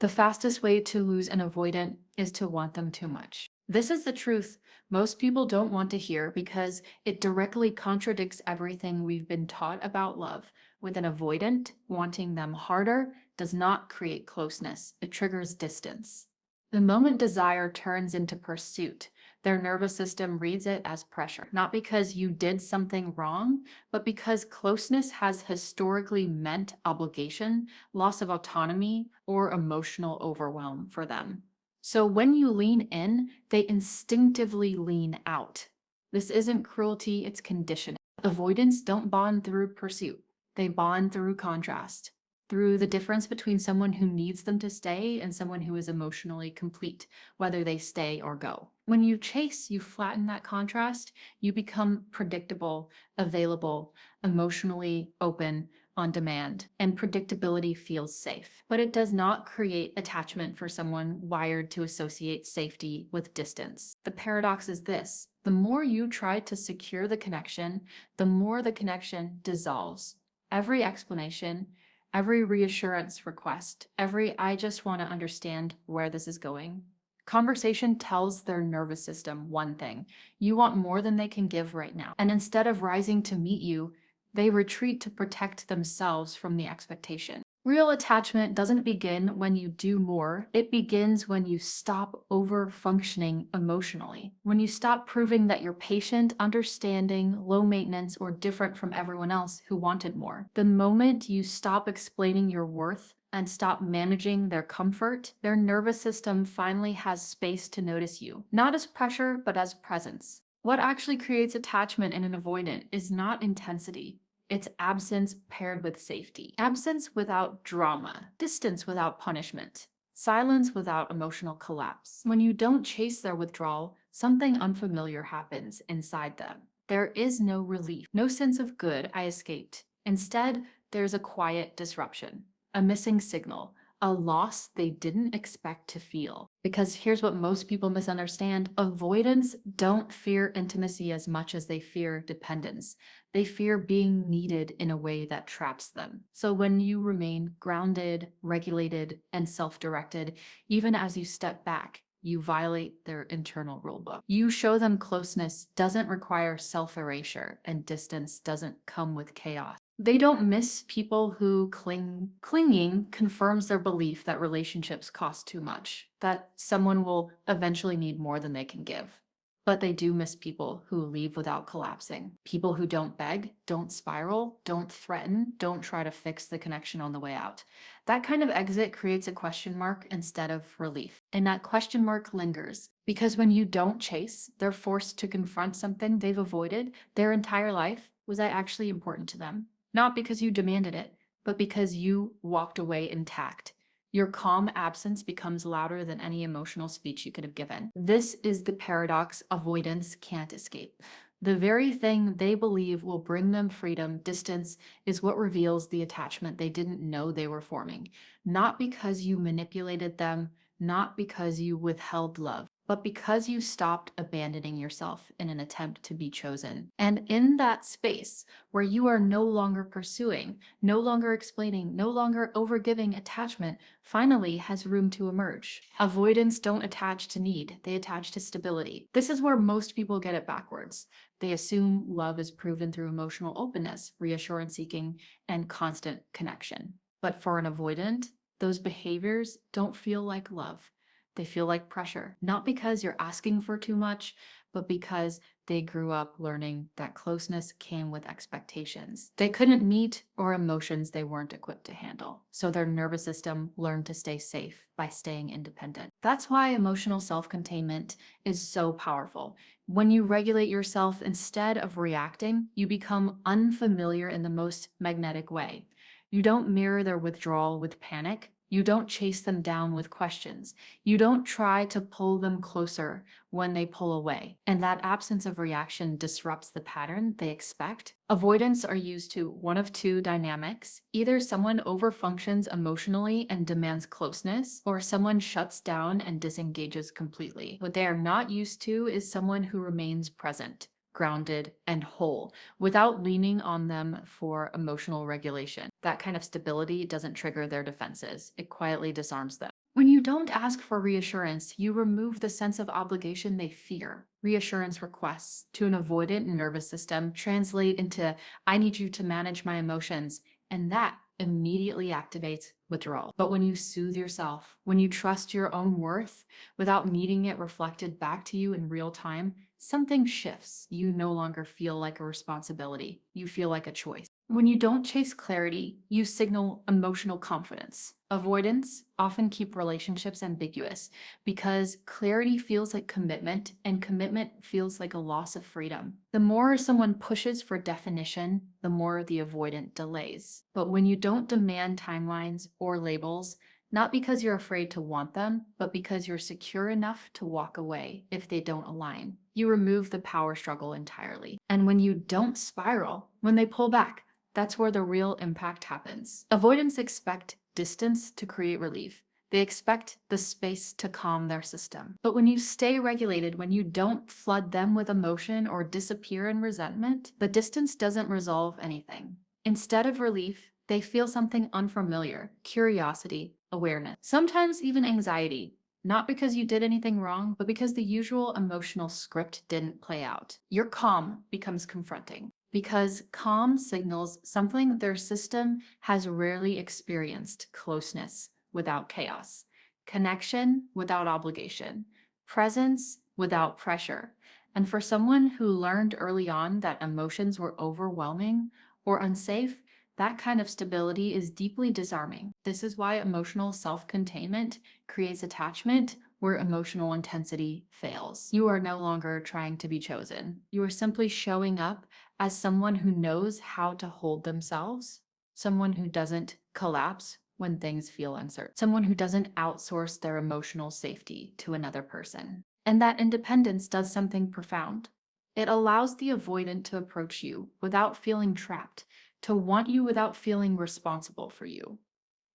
The fastest way to lose an avoidant is to want them too much. This is the truth most people don't want to hear because it directly contradicts everything we've been taught about love. With an avoidant, wanting them harder does not create closeness, it triggers distance. The moment desire turns into pursuit, their nervous system reads it as pressure, not because you did something wrong, but because closeness has historically meant obligation, loss of autonomy, or emotional overwhelm for them. So when you lean in, they instinctively lean out. This isn't cruelty, it's conditioning. Avoidants don't bond through pursuit, they bond through contrast, through the difference between someone who needs them to stay and someone who is emotionally complete, whether they stay or go. When you chase, you flatten that contrast, you become predictable, available, emotionally open, on demand, and predictability feels safe. But it does not create attachment for someone wired to associate safety with distance. The paradox is this: the more you try to secure the connection, the more the connection dissolves. Every explanation, every reassurance request, every "I just want to understand where this is going" conversation tells their nervous system one thing: you want more than they can give right now. And instead of rising to meet you, they retreat to protect themselves from the expectation. Real attachment doesn't begin when you do more, it begins when you stop over functioning emotionally. When you stop proving that you're patient, understanding, low maintenance, or different from everyone else who wanted more. The moment you stop explaining your worth and stop managing their comfort, their nervous system finally has space to notice you, not as pressure, but as presence. What actually creates attachment in an avoidant is not intensity. It's absence paired with safety. Absence without drama. Distance without punishment. Silence without emotional collapse. When you don't chase their withdrawal, something unfamiliar happens inside them. There is no relief, no sense of good, I escaped. Instead, there's a quiet disruption, a missing signal, a loss they didn't expect to feel. Because here's what most people misunderstand: avoidants don't fear intimacy as much as they fear dependence. They fear being needed in a way that traps them. So when you remain grounded, regulated, and self-directed, even as you step back, you violate their internal rulebook. You show them closeness doesn't require self-erasure, and distance doesn't come with chaos. They don't miss people who cling. Clinging confirms their belief that relationships cost too much, that someone will eventually need more than they can give. But they do miss people who leave without collapsing. People who don't beg, don't spiral, don't threaten, don't try to fix the connection on the way out. That kind of exit creates a question mark instead of relief. And that question mark lingers because when you don't chase, they're forced to confront something they've avoided their entire life. Was that actually important to them? Not because you demanded it, but because you walked away intact. Your calm absence becomes louder than any emotional speech you could have given. This is the paradox avoidants can't escape. The very thing they believe will bring them freedom, distance, is what reveals the attachment they didn't know they were forming. Not because you manipulated them, not because you withheld love, but because you stopped abandoning yourself in an attempt to be chosen. And in that space where you are no longer pursuing, no longer explaining, no longer overgiving, attachment finally has room to emerge. Avoidants don't attach to need, they attach to stability. This is where most people get it backwards. They assume love is proven through emotional openness, reassurance seeking, and constant connection. But for an avoidant, those behaviors don't feel like love. They feel like pressure, not because you're asking for too much, but because they grew up learning that closeness came with expectations they couldn't meet or emotions they weren't equipped to handle. So their nervous system learned to stay safe by staying independent. That's why emotional self-containment is so powerful. When you regulate yourself instead of reacting, you become unfamiliar in the most magnetic way. You don't mirror their withdrawal with panic. You don't chase them down with questions. You don't try to pull them closer when they pull away. And that absence of reaction disrupts the pattern they expect. Avoidants are used to one of two dynamics. Either someone overfunctions emotionally and demands closeness, or someone shuts down and disengages completely. What they are not used to is someone who remains present, grounded, and whole, without leaning on them for emotional regulation. That kind of stability doesn't trigger their defenses. It quietly disarms them. you don't ask for reassurance, you remove the sense of obligation they fear. Reassurance requests to an avoidant nervous system translate into, I need you to manage my emotions, and that immediately activates withdrawal. But when you soothe yourself, when you trust your own worth without needing it reflected back to you in real time, something shifts. You no longer feel like a responsibility, you feel like a choice. When you don't chase clarity, you signal emotional confidence. Avoidants often keep relationships ambiguous because clarity feels like commitment and commitment feels like a loss of freedom. The more someone pushes for definition, the more the avoidant delays. But when you don't demand timelines or labels, not because you're afraid to want them, but because you're secure enough to walk away if they don't align, you remove the power struggle entirely. And when you don't spiral, when they pull back, that's where the real impact happens. Avoidants expect distance to create relief. They expect the space to calm their system. But when you stay regulated, when you don't flood them with emotion or disappear in resentment, the distance doesn't resolve anything. Instead of relief, they feel something unfamiliar, curiosity, awareness, sometimes even anxiety. Not because you did anything wrong, but because the usual emotional script didn't play out. Your calm becomes confronting because calm signals something their system has rarely experienced: closeness without chaos, connection without obligation, presence without pressure. And for someone who learned early on that emotions were overwhelming or unsafe, that kind of stability is deeply disarming. This is why emotional self-containment creates attachment where emotional intensity fails. You are no longer trying to be chosen. You are simply showing up as someone who knows how to hold themselves, someone who doesn't collapse when things feel uncertain, someone who doesn't outsource their emotional safety to another person. And that independence does something profound. It allows the avoidant to approach you without feeling trapped, to want you without feeling responsible for you,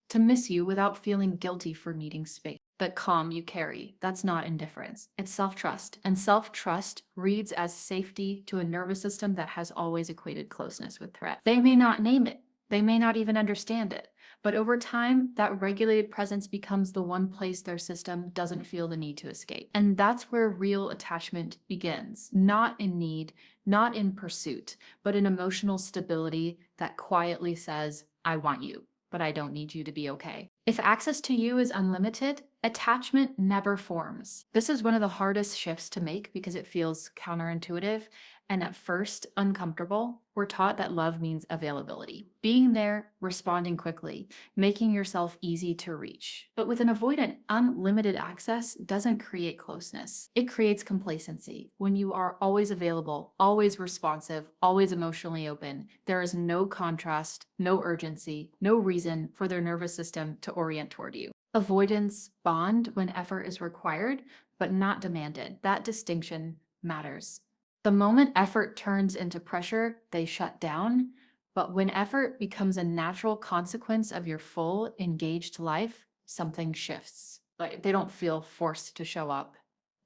to miss you without feeling guilty for needing space. The calm you carry, that's not indifference, it's self-trust. And self-trust reads as safety to a nervous system that has always equated closeness with threat. They may not name it, they may not even understand it, but over time, that regulated presence becomes the one place their system doesn't feel the need to escape. And that's where real attachment begins, not in need, not in pursuit, but in emotional stability that quietly says, I want you, but I don't need you to be okay. If access to you is unlimited, attachment never forms. This is one of the hardest shifts to make because it feels counterintuitive and at first uncomfortable. We're taught that love means availability, being there, responding quickly, making yourself easy to reach. But with an avoidant, unlimited access doesn't create closeness. It creates complacency. When you are always available, always responsive, always emotionally open, there is no contrast, no urgency, no reason for their nervous system to orient toward you. Avoidants bond when effort is required, but not demanded. That distinction matters. The moment effort turns into pressure, they shut down. But when effort becomes a natural consequence of your full, engaged life, something shifts. Like they don't feel forced to show up.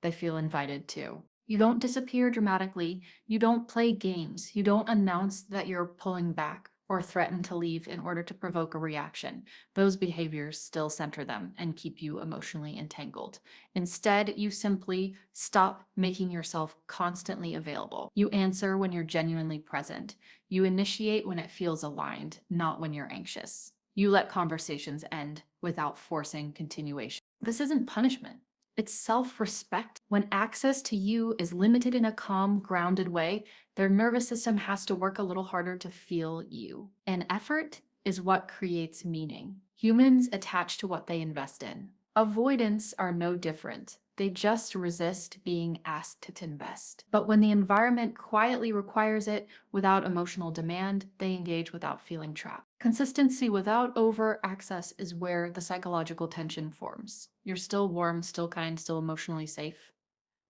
They feel invited to. You don't disappear dramatically. You don't play games. You don't announce that you're pulling back or threaten to leave in order to provoke a reaction. Those behaviors still center them and keep you emotionally entangled. Instead, you simply stop making yourself constantly available. You answer when you're genuinely present. You initiate when it feels aligned, not when you're anxious. You let conversations end without forcing continuation. This isn't punishment. It's self-respect. When access to you is limited in a calm, grounded way, their nervous system has to work a little harder to feel you. And effort is what creates meaning. Humans attach to what they invest in. Avoidants are no different. They just resist being asked to invest. But when the environment quietly requires it without emotional demand, they engage without feeling trapped. Consistency without over-access is where the psychological tension forms. You're still warm, still kind, still emotionally safe,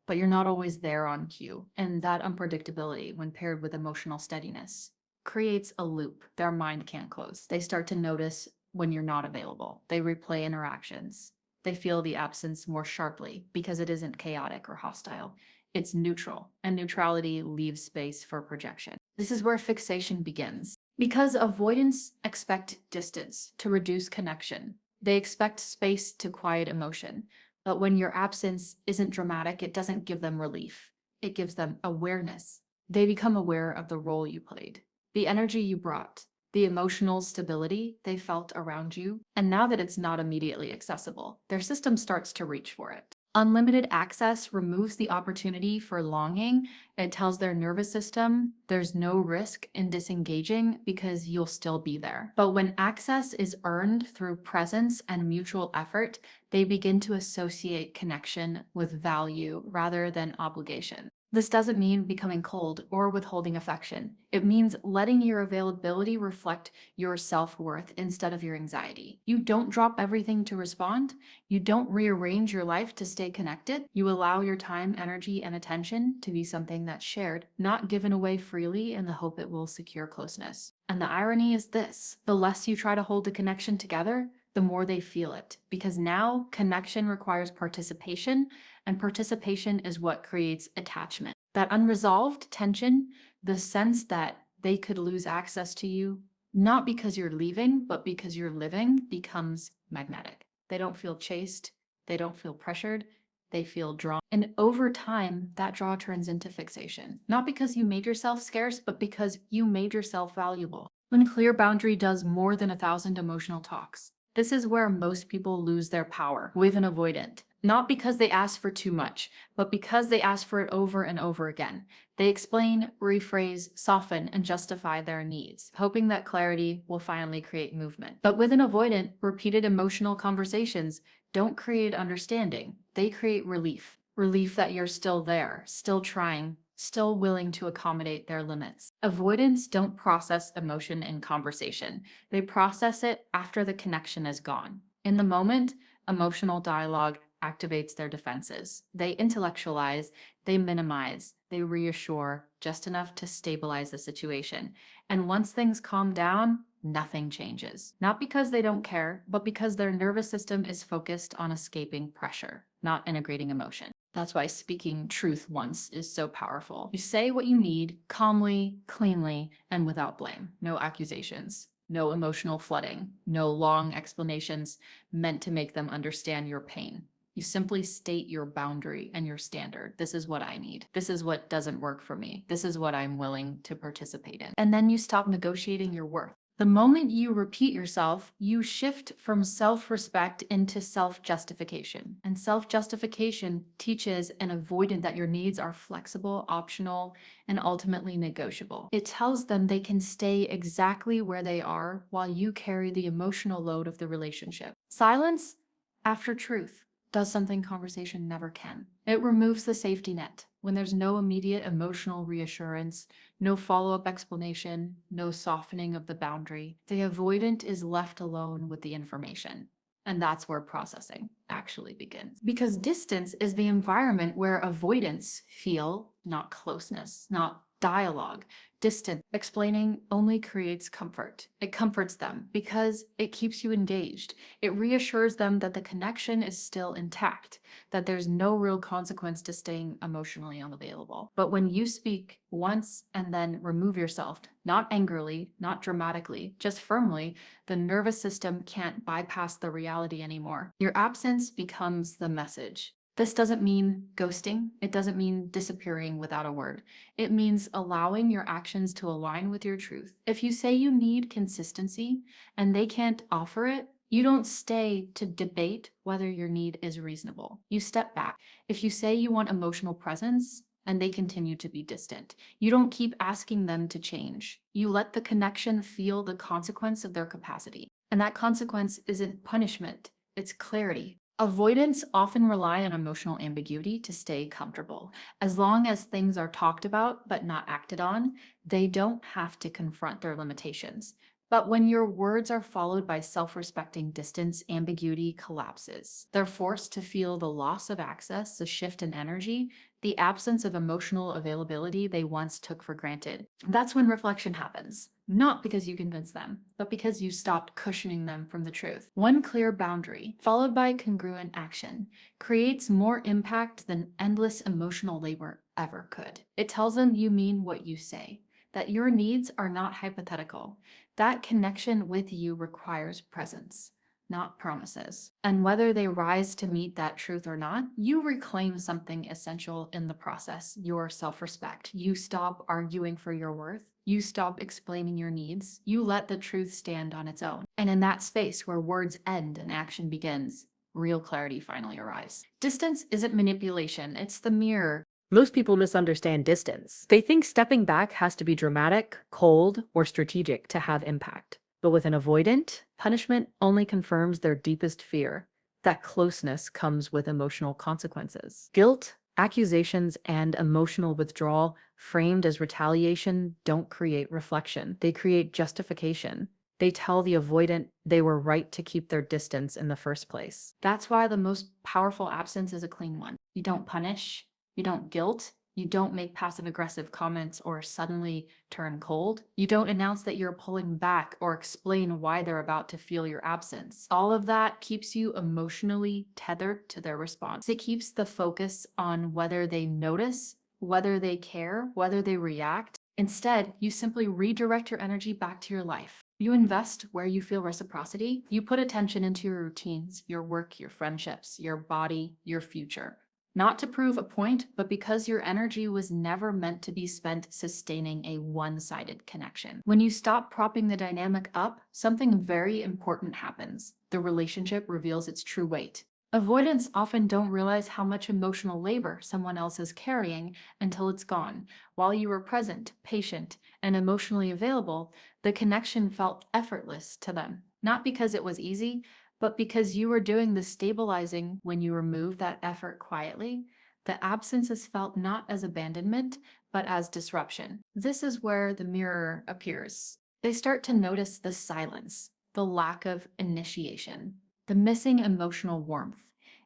but you're not always there on cue. And that unpredictability, when paired with emotional steadiness, creates a loop their mind can't close. They start to notice when you're not available. They replay interactions. They feel the absence more sharply because it isn't chaotic or hostile. It's neutral, and neutrality leaves space for projection. This is where fixation begins. Because avoidants expect distance to reduce connection. They expect space to quiet emotion. But when your absence isn't dramatic, it doesn't give them relief. It gives them awareness. They become aware of the role you played, the energy you brought, the emotional stability they felt around you. And now that it's not immediately accessible, their system starts to reach for it. Unlimited access removes the opportunity for longing. It tells their nervous system there's no risk in disengaging because you'll still be there. But when access is earned through presence and mutual effort, they begin to associate connection with value rather than obligation. This doesn't mean becoming cold or withholding affection. It means letting your availability reflect your self-worth instead of your anxiety. You don't drop everything to respond. You don't rearrange your life to stay connected. You allow your time, energy, and attention to be something that's shared, not given away freely in the hope it will secure closeness. And the irony is this: the less you try to hold the connection together, the more they feel it. Because now connection requires participation, and participation is what creates attachment. That unresolved tension, the sense that they could lose access to you, not because you're leaving, but because you're living, becomes magnetic. They don't feel chased, they don't feel pressured, they feel drawn. And over time, that draw turns into fixation. Not because you made yourself scarce, but because you made yourself valuable. When clear boundary does more than 1,000 emotional talks, this is where most people lose their power with an avoidant. Not because they ask for too much, but because they ask for it over and over again. They explain, rephrase, soften, and justify their needs, hoping that clarity will finally create movement. But with an avoidant, repeated emotional conversations don't create understanding. They create relief. Relief that you're still there, still trying, still willing to accommodate their limits. Avoidants don't process emotion in conversation. They process it after the connection is gone. In the moment, emotional dialogue activates their defenses. They intellectualize, they minimize, they reassure just enough to stabilize the situation. And once things calm down, nothing changes. Not because they don't care, but because their nervous system is focused on escaping pressure, not integrating emotion. That's why speaking truth once is so powerful. You say what you need calmly, cleanly, and without blame. No accusations, no emotional flooding, no long explanations meant to make them understand your pain. You simply state your boundary and your standard. This is what I need. This is what doesn't work for me. This is what I'm willing to participate in. And then you stop negotiating your worth. The moment you repeat yourself, you shift from self-respect into self-justification. And self-justification teaches an avoidant that your needs are flexible, optional, and ultimately negotiable. It tells them they can stay exactly where they are while you carry the emotional load of the relationship. Silence after truth does something conversation never can. It removes the safety net. When there's no immediate emotional reassurance, no follow-up explanation, no softening of the boundary, the avoidant is left alone with the information. And that's where processing actually begins. Because distance is the environment where avoidants feel not closeness, not dialogue. Distant explaining only creates comfort. It comforts them because it keeps you engaged. It reassures them that the connection is still intact, that there's no real consequence to staying emotionally unavailable. But when you speak once and then remove yourself, not angrily, not dramatically, just firmly, the nervous system can't bypass the reality anymore. Your absence becomes the message. This doesn't mean ghosting. It doesn't mean disappearing without a word. It means allowing your actions to align with your truth. If you say you need consistency and they can't offer it, you don't stay to debate whether your need is reasonable. You step back. If you say you want emotional presence and they continue to be distant, you don't keep asking them to change. You let the connection feel the consequence of their capacity. And that consequence isn't punishment, it's clarity. Avoidants often rely on emotional ambiguity to stay comfortable. As long as things are talked about but not acted on, they don't have to confront their limitations. But when your words are followed by self-respecting distance, ambiguity collapses. They're forced to feel the loss of access, the shift in energy, the absence of emotional availability they once took for granted. That's when reflection happens. Not because you convinced them, but because you stopped cushioning them from the truth. One clear boundary, followed by congruent action, creates more impact than endless emotional labor ever could. It tells them you mean what you say, that your needs are not hypothetical. That connection with you requires presence. not promises. And whether they rise to meet that truth or not, you reclaim something essential in the process: your self respect. You stop arguing for your worth. You stop explaining your needs. You let the truth stand on its own. And in that space where words end and action begins, real clarity finally arrives. Distance isn't manipulation, it's the mirror. Most people misunderstand distance. They think stepping back has to be dramatic, cold, or strategic to have impact. But with an avoidant, punishment only confirms their deepest fear. That closeness comes with emotional consequences. Guilt, accusations, and emotional withdrawal, framed as retaliation, don't create reflection. They create justification. They tell the avoidant they were right to keep their distance in the first place. That's why the most powerful absence is a clean one. You don't punish, you don't guilt, you don't make passive aggressive comments or suddenly turn cold. You don't announce that you're pulling back or explain why they're about to feel your absence. All of that keeps you emotionally tethered to their response. It keeps the focus on whether they notice, whether they care, whether they react. Instead, you simply redirect your energy back to your life. You invest where you feel reciprocity. You put attention into your routines, your work, your friendships, your body, your future. Not to prove a point, but because your energy was never meant to be spent sustaining a one-sided connection. When you stop propping the dynamic up, something very important happens. The relationship reveals its true weight. Avoidants often don't realize how much emotional labor someone else is carrying until it's gone. While you were present, patient, and emotionally available, the connection felt effortless to them. Not because it was easy, but because you were doing the stabilizing. When you remove that effort quietly, the absence is felt not as abandonment, but as disruption. This is where the mirror appears. They start to notice the silence, the lack of initiation, the missing emotional warmth.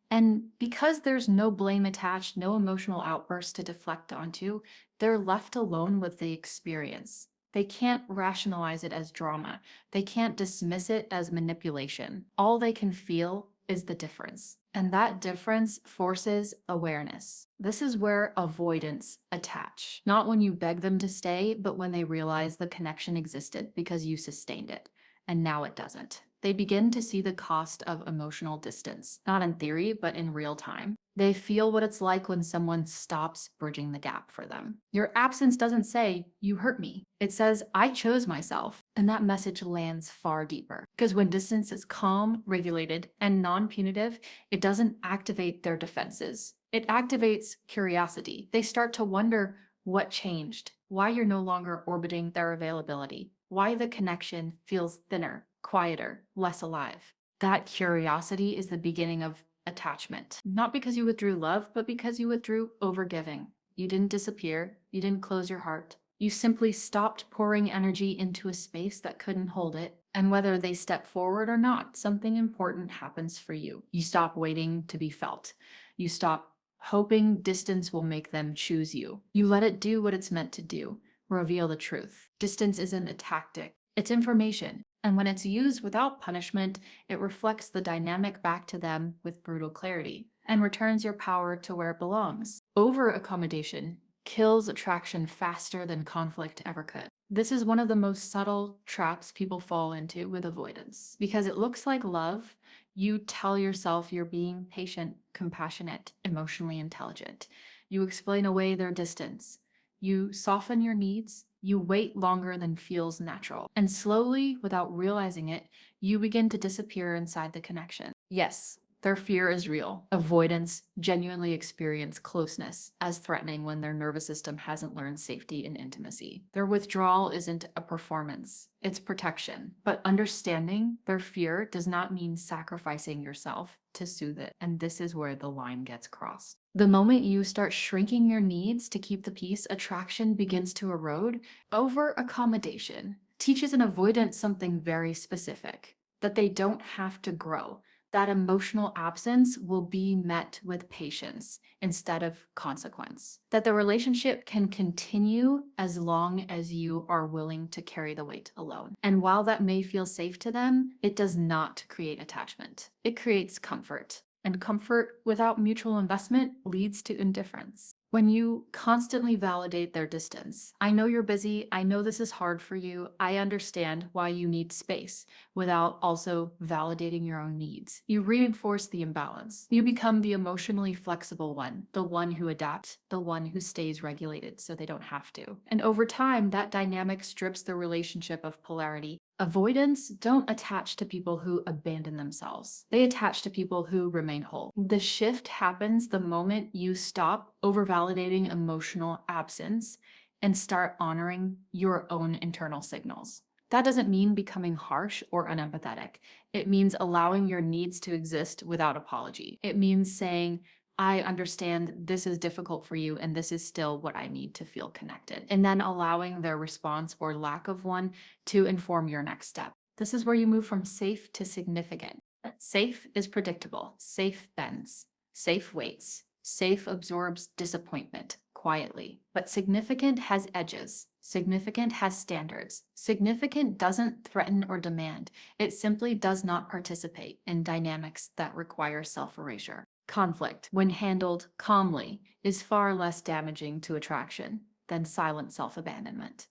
And because there's no blame attached, no emotional outburst to deflect onto, they're left alone with the experience. They can't rationalize it as drama. They can't dismiss it as manipulation. All they can feel is the difference. And that difference forces awareness. This is where avoidants attach. Not when you beg them to stay, but when they realize the connection existed because you sustained it, and now it doesn't. They begin to see the cost of emotional distance, not in theory, but in real time. They feel what it's like when someone stops bridging the gap for them. Your absence doesn't say, "You hurt me." It says, "I chose myself." And that message lands far deeper. Because when distance is calm, regulated, and non punitive, it doesn't activate their defenses. It activates curiosity. They start to wonder what changed, why you're no longer orbiting their availability, why the connection feels thinner, quieter, less alive. That curiosity is the beginning of attachment. Not because you withdrew love, but because you withdrew overgiving. You didn't disappear. You didn't close your heart. You simply stopped pouring energy into a space that couldn't hold it. And whether they step forward or not, something important happens for you. You stop waiting to be felt. You stop hoping distance will make them choose you. You let it do what it's meant to do: reveal the truth. Distance isn't a tactic, it's information. And when it's used without punishment, it reflects the dynamic back to them with brutal clarity and returns your power to where it belongs. Over-accommodation kills attraction faster than conflict ever could. This is one of the most subtle traps people fall into with avoidance. Because it looks like love, you tell yourself you're being patient, compassionate, emotionally intelligent. You explain away their distance. You soften your needs. You wait longer than feels natural. And slowly, without realizing it, you begin to disappear inside the connection. Yes, their fear is real. Avoidants genuinely experience closeness as threatening when their nervous system hasn't learned safety and intimacy. Their withdrawal isn't a performance, it's protection. But understanding their fear does not mean sacrificing yourself to soothe it. And this is where the line gets crossed. The moment you start shrinking your needs to keep the peace, attraction begins to erode. Over-accommodation teaches an avoidant something very specific: that they don't have to grow. That emotional absence will be met with patience instead of consequence. That the relationship can continue as long as you are willing to carry the weight alone. And while that may feel safe to them, it does not create attachment. It creates comfort. And comfort without mutual investment leads to indifference. When you constantly validate their distance. I know you're busy. I know this is hard for you. I understand why you need space without also validating your own needs. You reinforce the imbalance. You become the emotionally flexible one, the one who adapts, the one who stays regulated so they don't have to. And over time, that dynamic strips the relationship of polarity. Avoidants don't attach to people who abandon themselves. They attach to people who remain whole. The shift happens the moment you stop over-validating emotional absence and start honoring your own internal signals. That doesn't mean becoming harsh or unempathetic. It means allowing your needs to exist without apology. It means saying, I understand this is difficult for you, and this is still what I need to feel connected. And then allowing their response or lack of one to inform your next step. This is where you move from safe to significant. Safe is predictable. Safe bends. Safe waits. Safe absorbs disappointment quietly. But significant has edges. Significant has standards. Significant doesn't threaten or demand. It simply does not participate in dynamics that require self-erasure. Conflict, when handled calmly, is far less damaging to attraction than silent self-abandonment.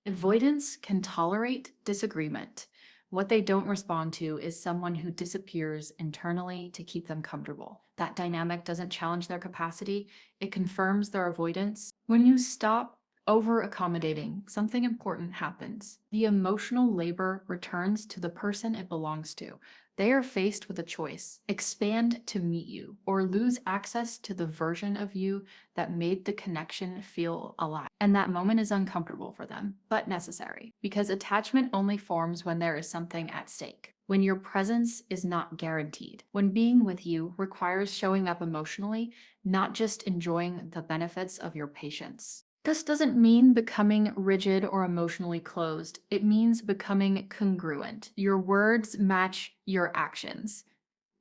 Avoidance can tolerate disagreement. What they don't respond to is someone who disappears internally to keep them comfortable. That dynamic doesn't challenge their capacity, it confirms their avoidance. When you stop over-accommodating, something important happens. The emotional labor returns to the person it belongs to. They are faced with a choice: expand to meet you, or lose access to the version of you that made the connection feel alive. And that moment is uncomfortable for them, but necessary, because attachment only forms when there is something at stake. When your presence is not guaranteed. When being with you requires showing up emotionally, not just enjoying the benefits of your patience. This doesn't mean becoming rigid or emotionally closed. It means becoming congruent. Your words match your actions.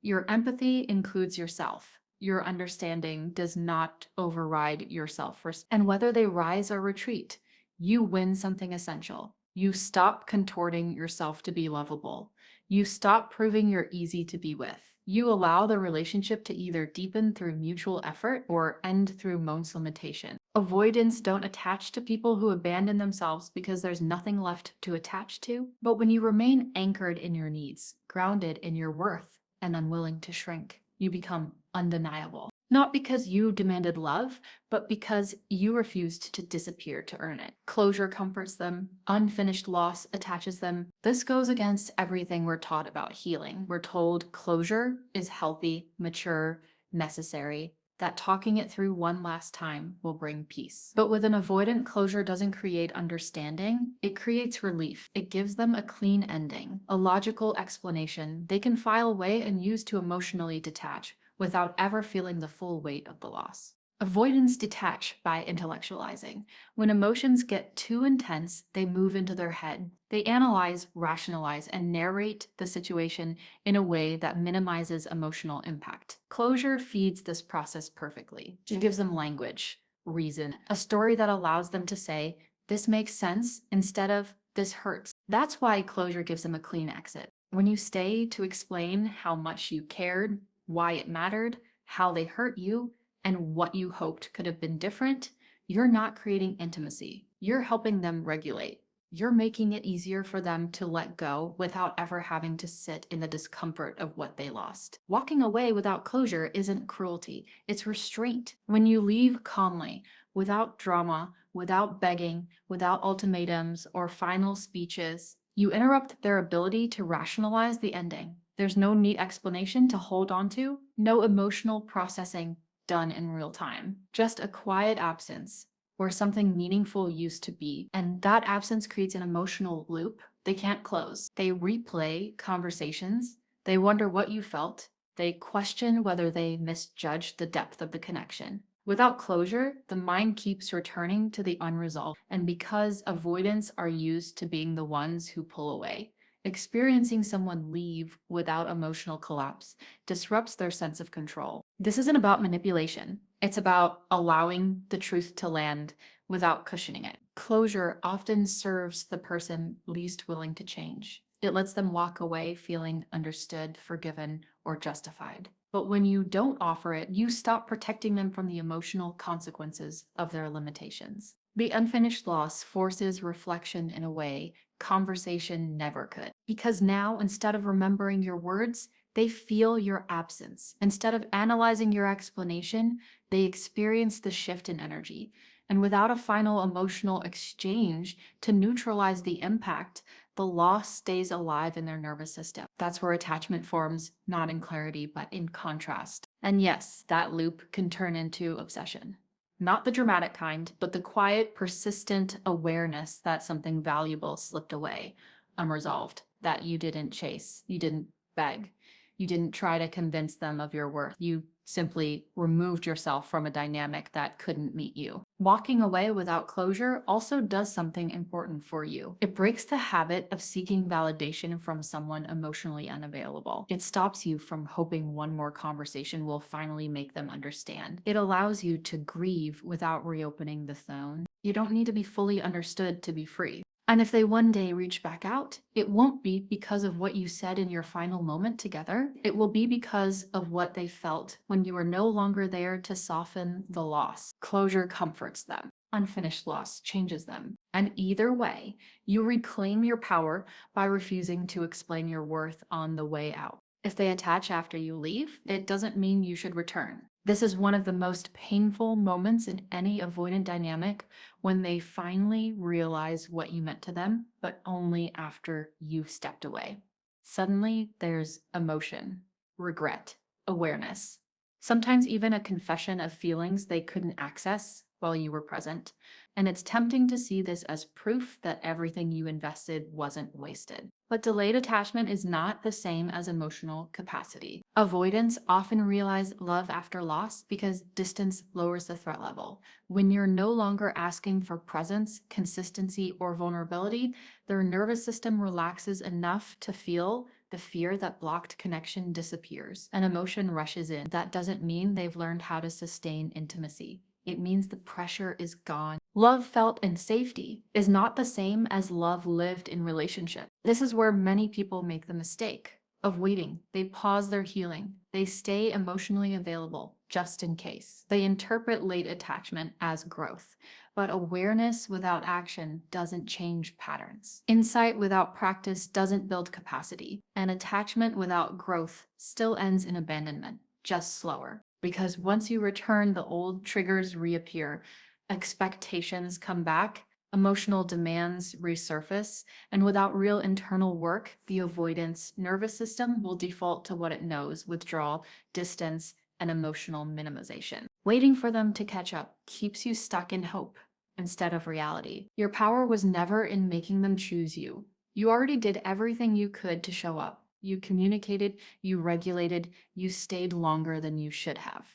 Your empathy includes yourself. Your understanding does not override your self-respect. And whether they rise or retreat, you win something essential. You stop contorting yourself to be lovable. You stop proving you're easy to be with. You allow the relationship to either deepen through mutual effort or end through Moan's limitation. Avoidants don't attach to people who abandon themselves because there's nothing left to attach to. But when you remain anchored in your needs, grounded in your worth, and unwilling to shrink, you become undeniable. Not because you demanded love, but because you refused to disappear to earn it. Closure comforts them. Unfinished loss attaches them. This goes against everything we're taught about healing. We're told closure is healthy, mature, necessary, that talking it through one last time will bring peace. But with an avoidant, closure doesn't create understanding, it creates relief. It gives them a clean ending, a logical explanation they can file away and use to emotionally detach without ever feeling the full weight of the loss. Avoidants detach by intellectualizing. When emotions get too intense, they move into their head. They analyze, rationalize, and narrate the situation in a way that minimizes emotional impact. Closure feeds this process perfectly. It gives them language, reason, a story that allows them to say, this makes sense, instead of this hurts. That's why closure gives them a clean exit. When you stay to explain how much you cared, why it mattered, how they hurt you, and what you hoped could have been different, you're not creating intimacy. You're helping them regulate. You're making it easier for them to let go without ever having to sit in the discomfort of what they lost. Walking away without closure isn't cruelty, it's restraint. When you leave calmly, without drama, without begging, without ultimatums or final speeches, you interrupt their ability to rationalize the ending. There's no neat explanation to hold on to, no emotional processing done in real time. Just a quiet absence where something meaningful used to be. And that absence creates an emotional loop they can't close. They replay conversations. They wonder what you felt. They question whether they misjudged the depth of the connection. Without closure, the mind keeps returning to the unresolved. And because avoidants are used to being the ones who pull away, experiencing someone leave without emotional collapse disrupts their sense of control. This isn't about manipulation. It's about allowing the truth to land without cushioning it. Closure often serves the person least willing to change. It lets them walk away feeling understood, forgiven, or justified. But when you don't offer it, you stop protecting them from the emotional consequences of their limitations. The unfinished loss forces reflection in a way conversation never could. Because now, instead of remembering your words, they feel your absence. Instead of analyzing your explanation, they experience the shift in energy. And without a final emotional exchange to neutralize the impact, the loss stays alive in their nervous system. That's where attachment forms, not in clarity, but in contrast. And yes, that loop can turn into obsession. Not the dramatic kind, but the quiet, persistent awareness that something valuable slipped away, unresolved, that you didn't chase, you didn't beg, you didn't try to convince them of your worth. You simply removed yourself from a dynamic that couldn't meet you. Walking away without closure also does something important for you. It breaks the habit of seeking validation from someone emotionally unavailable. It stops you from hoping one more conversation will finally make them understand. It allows you to grieve without reopening the zone. You don't need to be fully understood to be free. And if they one day reach back out, it won't be because of what you said in your final moment together. It will be because of what they felt when you were no longer there to soften the loss. Closure comforts them. Unfinished loss changes them. And either way, you reclaim your power by refusing to explain your worth on the way out. If they attach after you leave, it doesn't mean you should return. This is one of the most painful moments in any avoidant dynamic, when they finally realize what you meant to them, but only after you've stepped away. Suddenly, there's emotion, regret, awareness, sometimes even a confession of feelings they couldn't access while you were present. And it's tempting to see this as proof that everything you invested wasn't wasted. But delayed attachment is not the same as emotional capacity. Avoidants often realize love after loss because distance lowers the threat level. When you're no longer asking for presence, consistency, or vulnerability, their nervous system relaxes enough to feel the fear that blocked connection disappears. An emotion rushes in. That doesn't mean they've learned how to sustain intimacy. It means the pressure is gone. Love felt in safety is not the same as love lived in relationship. This is where many people make the mistake of waiting. They pause their healing. They stay emotionally available just in case. They interpret late attachment as growth. But awareness without action doesn't change patterns. Insight without practice doesn't build capacity. And attachment without growth still ends in abandonment, just slower. Because once you return, the old triggers reappear, expectations come back, emotional demands resurface, and without real internal work, the avoidance nervous system will default to what it knows: withdrawal, distance, and emotional minimization. Waiting for them to catch up keeps you stuck in hope instead of reality. Your power was never in making them choose you. You already did everything you could to show up. You communicated, you regulated, you stayed longer than you should have.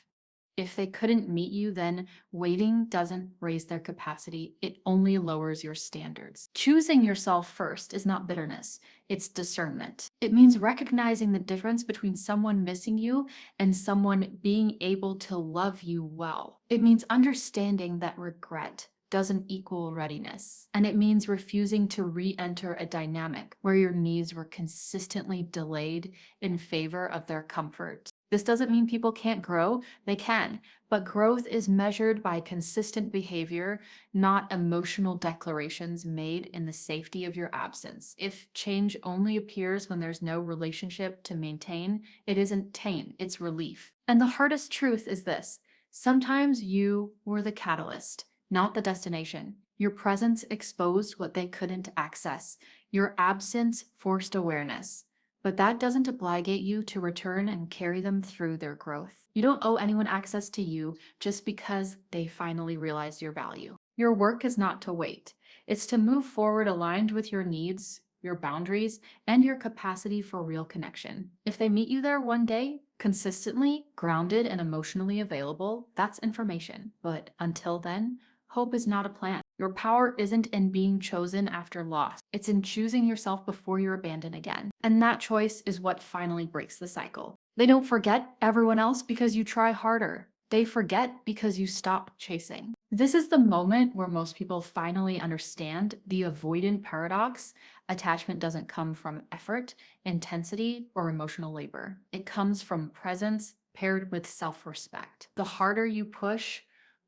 If they couldn't meet you, then waiting doesn't raise their capacity. It only lowers your standards. Choosing yourself first is not bitterness, it's discernment. It means recognizing the difference between someone missing you and someone being able to love you well. It means understanding that regret doesn't equal readiness. And it means refusing to re-enter a dynamic where your needs were consistently delayed in favor of their comfort. This doesn't mean people can't grow, they can, but growth is measured by consistent behavior, not emotional declarations made in the safety of your absence. If change only appears when there's no relationship to maintain, it isn't tame, it's relief. And the hardest truth is this: sometimes you were the catalyst, not the destination. Your presence exposed what they couldn't access. Your absence forced awareness. But that doesn't obligate you to return and carry them through their growth. You don't owe anyone access to you just because they finally realize your value. Your work is not to wait. It's to move forward aligned with your needs, your boundaries, and your capacity for real connection. If they meet you there one day, consistently, grounded, and emotionally available, that's information. But until then, hope is not a plan. Your power isn't in being chosen after loss. It's in choosing yourself before you're abandoned again. And that choice is what finally breaks the cycle. They don't forget everyone else because you try harder. They forget because you stop chasing. This is the moment where most people finally understand the avoidant paradox. Attachment doesn't come from effort, intensity, or emotional labor. It comes from presence, paired with self-respect. The harder you push,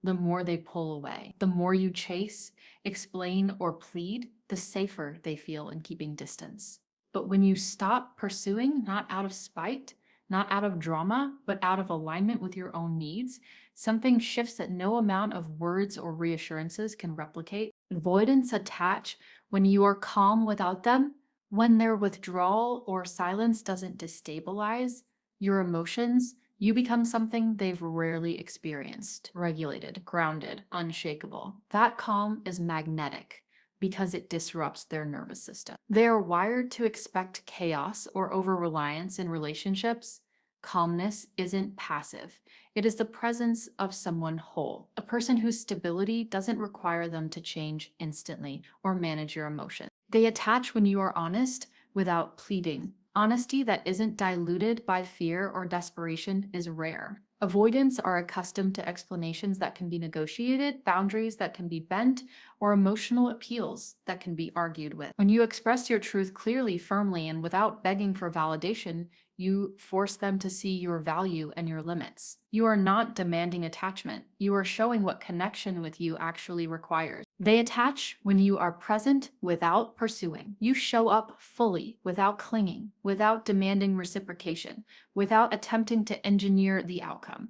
the more they pull away. The more you chase, explain, or plead, the safer they feel in keeping distance. But when you stop pursuing, not out of spite, not out of drama, but out of alignment with your own needs, something shifts that no amount of words or reassurances can replicate. Avoidants attach when you are calm without them, when their withdrawal or silence doesn't destabilize your emotions, you become something they've rarely experienced: regulated, grounded, unshakable. That calm is magnetic because it disrupts their nervous system. They are wired to expect chaos or over-reliance in relationships. Calmness isn't passive. It is the presence of someone whole, a person whose stability doesn't require them to change instantly or manage your emotions. They attach when you are honest without pleading. Honesty that isn't diluted by fear or desperation is rare. Avoidants are accustomed to explanations that can be negotiated, boundaries that can be bent, or emotional appeals that can be argued with. When you express your truth clearly, firmly, and without begging for validation, you force them to see your value and your limits. You are not demanding attachment. You are showing what connection with you actually requires. They attach when you are present without pursuing. You show up fully without clinging, without demanding reciprocation, without attempting to engineer the outcome.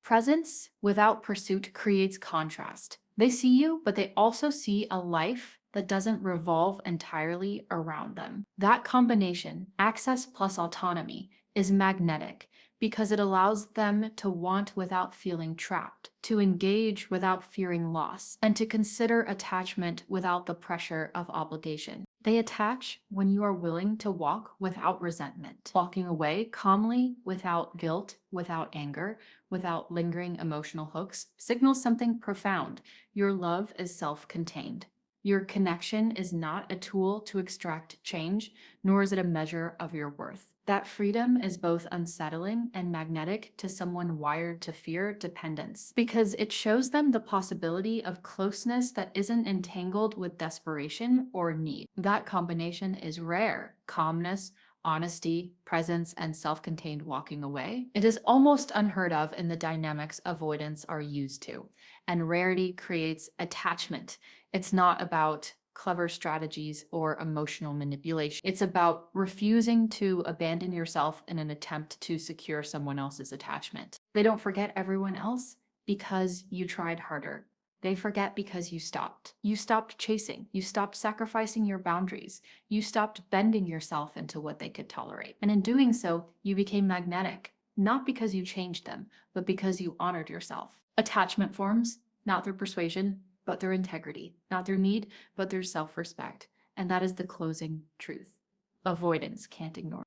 Presence without pursuit creates contrast. They see you, but they also see a life that doesn't revolve entirely around them. That combination, access plus autonomy, is magnetic because it allows them to want without feeling trapped, to engage without fearing loss, and to consider attachment without the pressure of obligation. They attach when you are willing to walk without resentment, walking away calmly without guilt, without anger, without lingering emotional hooks, signals something profound. Your love is self-contained. Your connection is not a tool to extract change, nor is it a measure of your worth. That freedom is both unsettling and magnetic to someone wired to fear dependence, because it shows them the possibility of closeness that isn't entangled with desperation or need. That combination is rare: calmness, honesty, presence, and self-contained walking away. It is almost unheard of in the dynamics avoidants are used to, and rarity creates attachment. It's not about clever strategies or emotional manipulation. It's about refusing to abandon yourself in an attempt to secure someone else's attachment. They don't forget everyone else because you tried harder. They forget because you stopped. You stopped chasing. You stopped sacrificing your boundaries. You stopped bending yourself into what they could tolerate. And in doing so, you became magnetic, not because you changed them, but because you honored yourself. Attachment forms, not through persuasion, but through integrity, not through need, but through self-respect. And that is the closing truth. Avoidance can't ignore.